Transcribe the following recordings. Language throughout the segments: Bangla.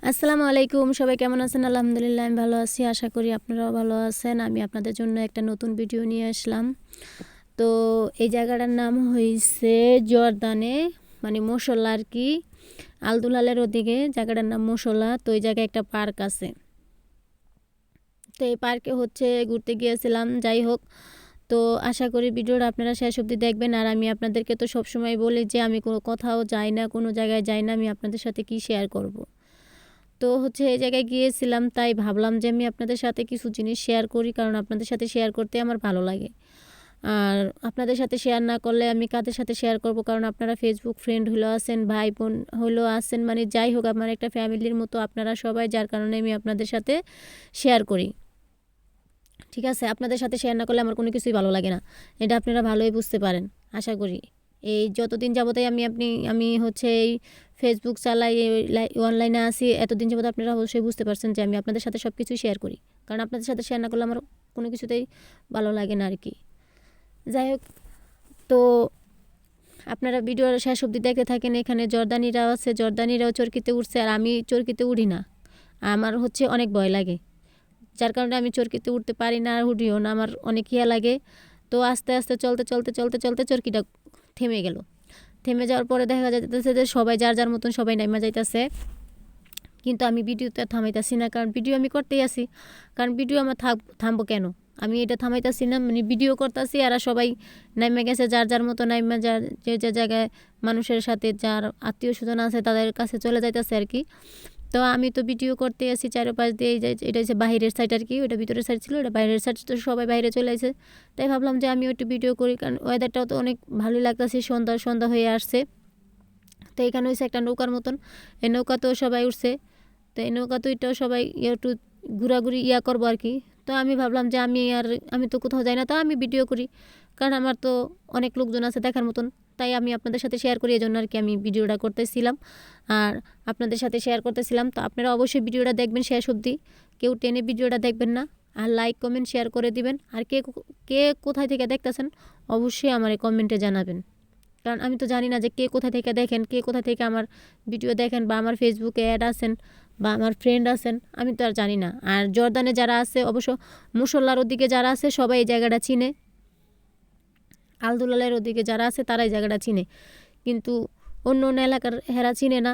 আসসালামু আলাইকুম, সবাই কেমন আছেন? আলহামদুলিল্লাহ আমি ভালো আছি, আশা করি আপনারাও ভালো আছেন। আমি আপনাদের জন্য একটা নতুন ভিডিও নিয়ে আসলাম। তো এই জায়গাটার নাম হয়েছে জর্দানে, মানে মশলা আর কি, আলদুলালের ওদিকে জায়গাটার নাম মশলা। তো এই জায়গায় একটা পার্ক আছে, তো এই পার্কে ঘুরতে গিয়েছিলাম। যাই হোক, তো আশা করি ভিডিওটা আপনারা শেষ অবধি দেখবেন। আর আমি আপনাদেরকে তো সবসময় বলি যে আমি কোনো কোথাও যাই না, কোনো জায়গায় যাই না, আমি আপনাদের সাথে কি শেয়ার করব। তো এই জায়গায় গিয়েছিলাম, তাই ভাবলাম যে আমি আপনাদের সাথে কিছু জিনিস শেয়ার করি, কারণ আপনাদের সাথে শেয়ার করতে আমার ভালো লাগে। আর আপনাদের সাথে শেয়ার না করলে আমি কাদের সাথে শেয়ার করব, কারণ আপনারা ফেসবুক ফ্রেন্ড হলেও আছেন, ভাই বোন হলেও আছেন, মানে যাই হোক আমার একটা ফ্যামিলির মতো আপনারা সবাই, যার কারণে আমি আপনাদের সাথে শেয়ার করি। ঠিক আছে, আপনাদের সাথে শেয়ার না করলে আমার কোনো কিছুই ভালো লাগে না, এটা আপনারা ভালোই বুঝতে পারেন আশা করি। এই যতদিন যাবতে আমি এই ফেসবুক চালাই, অনলাইনে আসি, এতদিন যাবত আপনারা অবশ্যই বুঝতে পারছেন যে আমি আপনাদের সাথে সব কিছুই শেয়ার করি, কারণ আপনাদের সাথে শেয়ার না করলে আমার কোনো কিছুতেই ভালো লাগে না আর কি। যাই হোক, তো আপনারা ভিডিওর শেষ অবধি দেখতে থাকেন। এখানে জর্দানিরাও আছে, জর্দানিরাও চরকিতে উঠছে, আর আমি চরকিতে উঠি না, আমার অনেক ভয় লাগে, যার কারণে আমি চরকিতে উঠতে পারি না আর উঠিও না, আমার অনেক ইয়া লাগে। তো আস্তে আস্তে চলতে চলতে চলতে চলতে চরকিটা থেমে গেল। থেমে যাওয়ার পরে দেখা যাইতেছে যে সবাই যার যার মতন সবাই নাইমা যাইতেছে, কিন্তু আমি ভিডিওতে থামাইতেছি না, কারণ ভিডিও আমি করতেই আসি, কারণ ভিডিও আমার থামবো কেন, আমি এটা থামাইতেছি না, মানে ভিডিও করতেছি আর সবাই নাইমা গেছে যার যার মতো, নাইমা যার যে যে জায়গায় মানুষের সাথে যার আত্মীয় স্বজন আছে তাদের কাছে চলে যাইতেছে আর কি। তো আমি তো ভিডিও করতে আসি চারপাশ দিয়ে, এটা হচ্ছে বাইরের সাইড আর কি, ওটা ভিতরের সাইড ছিল, এটা বাইরের সাইড, তো সবাই বাইরে চলে আসে। তাই ভাবলাম যে আমি একটু ভিডিও করি, কারণ ওয়েদারটাও তো অনেক ভালোই লাগতেছে, সন্ধ্যা সন্ধ্যা হয়ে আসছে। তো এখানে হয়েছে একটা নৌকার মতন, এই নৌকাতেও সবাই উঠছে, তো এই নৌকা তো এটাও সবাই একটু ঘোরাঘুরি করবো আর কি। তো আমি ভাবলাম যে আমি তো কোথাও যাই না, তো আমি ভিডিও করি, কারণ আমার তো অনেক লোকজন আছে দেখার মতন, তাই আমি আপনাদের সাথে শেয়ার করি, এই জন্য আর কি আমি ভিডিওটা করতেছিলাম আর আপনাদের সাথে শেয়ার করতেছিলাম। তো আপনারা অবশ্যই ভিডিওটা দেখবেন শেষ অবধি, কেউ টেনে ভিডিওটা দেখবেন না, আর লাইক কমেন্ট শেয়ার করে দিবেন। আর কে কে কোথায় থেকে দেখতেছেন অবশ্যই আমার কমেন্টে জানাবেন, কারণ আমি তো জানি না যে কে কোথা থেকে দেখেন, কে কোথা থেকে আমার ভিডিও দেখেন, বা আমার ফেসবুকে অ্যাড আছেন, বা আমার ফ্রেন্ড আছেন, আমি তো আর জানি না। আর জর্দানে যারা আছে, অবশ্য মুসল্লার ওদিকে যারা আছে সবাই এই জায়গাটা চিনে, আলদুলালের ওদিকে যারা আছে তারা এই জায়গাটা চিনে, কিন্তু অন্য অন্য এলাকার হেরা চিনে না।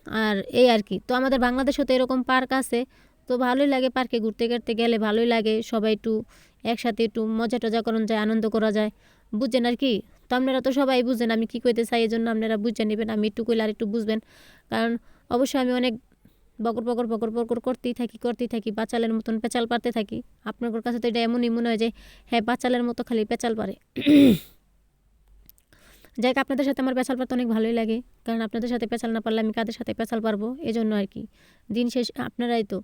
আর এই আর কি, তো আমাদের বাংলাদেশেও তো এরকম পার্ক আছে, তো ভালোই লাগে, পার্কে ঘুরতে ঘুরতে গেলে ভালোই লাগে, সবাই একটু একসাথে একটু মজা টজা করানো যায়, আনন্দ করা যায়, বুঝছেন আর কি। তো আপনারা তো সবাই বুঝছেন আমি কী কইতে চাই, এই জন্য আপনারা বুঝে নেবেন, আমি একটু কইলে আর একটু বুঝবেন, কারণ অবশ্যই আমি অনেক বকর বকর বকর বকর করতেই থাকি, বাচালের মতন পেঁচাল পারতে থাকি। আপনার কাছে তো এটা এমনই মনে হয় যে হ্যাঁ বাচালের মতো খালি পেঁচাল পারে। যাই হোক, আপনাদের সাথে আমার পেঁচাল পারতে অনেক ভালোই লাগে, কারণ আপনাদের সাথে পেঁচাল না পারলে আমি কাদের সাথে পেঁচাল পারবো, এই জন্য আর কি, দিন শেষ আপনারাই তো,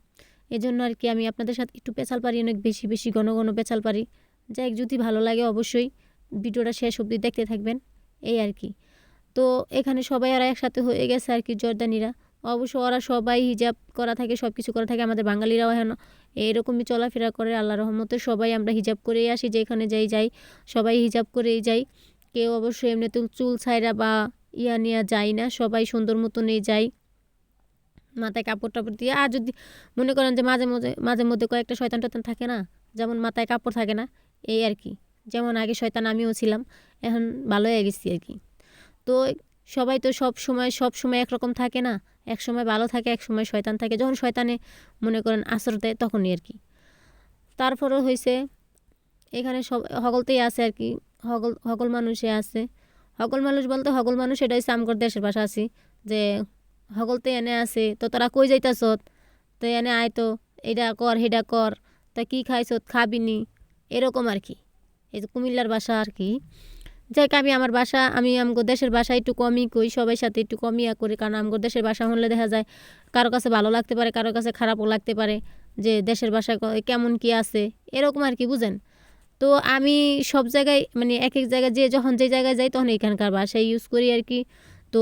এই জন্য আর কি আমি আপনাদের সাথে একটু পেঁচাল পারি, অনেক বেশি বেশি ঘন ঘন পেঁচাল পারি। যাই হোক, যদি ভালো লাগে অবশ্যই ভিডিওটা শেষ অবধি দেখতে থাকবেন, এই আর কি। তো এখানে সবাই আর একসাথে হয়ে গেছে আর কি, জর্দানিরা, অবশ্য ওরা সবাই হিজাব করা থাকে, সব কিছু করা থাকে, আমাদের বাঙালিরাও এখন এরকমই চলাফেরা করে, আল্লাহ রহমতে সবাই আমরা হিজাব করেই আসি, যেখানে যাই সবাই হিজাব করেই যাই, কেউ অবশ্যই এমনিতে চুল ছাইরা বা নিয়ে যায় না, সবাই সুন্দর মতনই যায়, মাথায় কাপড় টাপড় দিয়ে। আর যদি মনে করেন যে মাঝে মধ্যে কয়েকটা শয়তান টয়তান থাকে না, যেমন মাথায় কাপড় থাকে না, এই আর কি, যেমন আগে শয়তান আমিও ছিলাম, এখন ভালো হয়ে গেছি আর কি। তো সবাই তো সব সময় একরকম থাকে না, এক সময় ভালো থাকে, এক সময় শয়তান থাকে, যখন শয়তানে মনে করেন আশ্রয় দেয় তখনই আর কি। তারপরও হয়েছে এখানে সব হগলতেই আছে আর কি, হগল মানুষে আছে, হগল মানুষ বলতে হগল মানুষ এটা হচ্ছে আমগর দেশের ভাষা আছি, যে হগলতে এনে আছে, তো তোরা কই যাইতাছ, তো এনে আয়, তো এটা কর হেডা কর, তা কি খাইছ খাবিনি, এরকম আর কি, এই যে কুমিল্লার ভাষা আর কি। যাই হোক, আমি আমগো দেশের ভাষা একটু কমই কই, সবাই সাথে একটু কমই করি, কারণ আমগো দেশের ভাষা শুনলে দেখা যায় কারো কাছে ভালো লাগতে পারে, কারো কাছে খারাপও লাগতে পারে, যে দেশের ভাষা কেমন কি আছে, এরকম আর কি, বুঝেন। তো আমি সব জায়গায় মানে এক এক জায়গায় যখন যে জায়গায় যাই তখন এখানকার ভাষা ইউজ করি আর কি। তো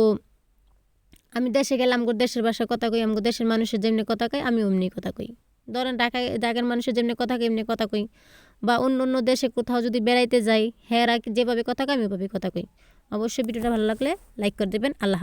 আমি দেশে গেলে আমগো দেশের ভাষা কথা কই, আমগো দেশের মানুষের যেমনি কথা কই আমি অমনি কথা কই, ধরেন ঢাকার মানুষের যেমনি কথা কই এমনি কথা কই, বা অন্য অন্য দেশে কোথাও যদি বেড়াইতে যাই হ্যাঁ যেভাবে কথা কই আমি ওভাবে কথা কই। অবশ্যই ভিডিওটা ভালো লাগলে লাইক করে দেবেন। আল্লাহ হাফেজ।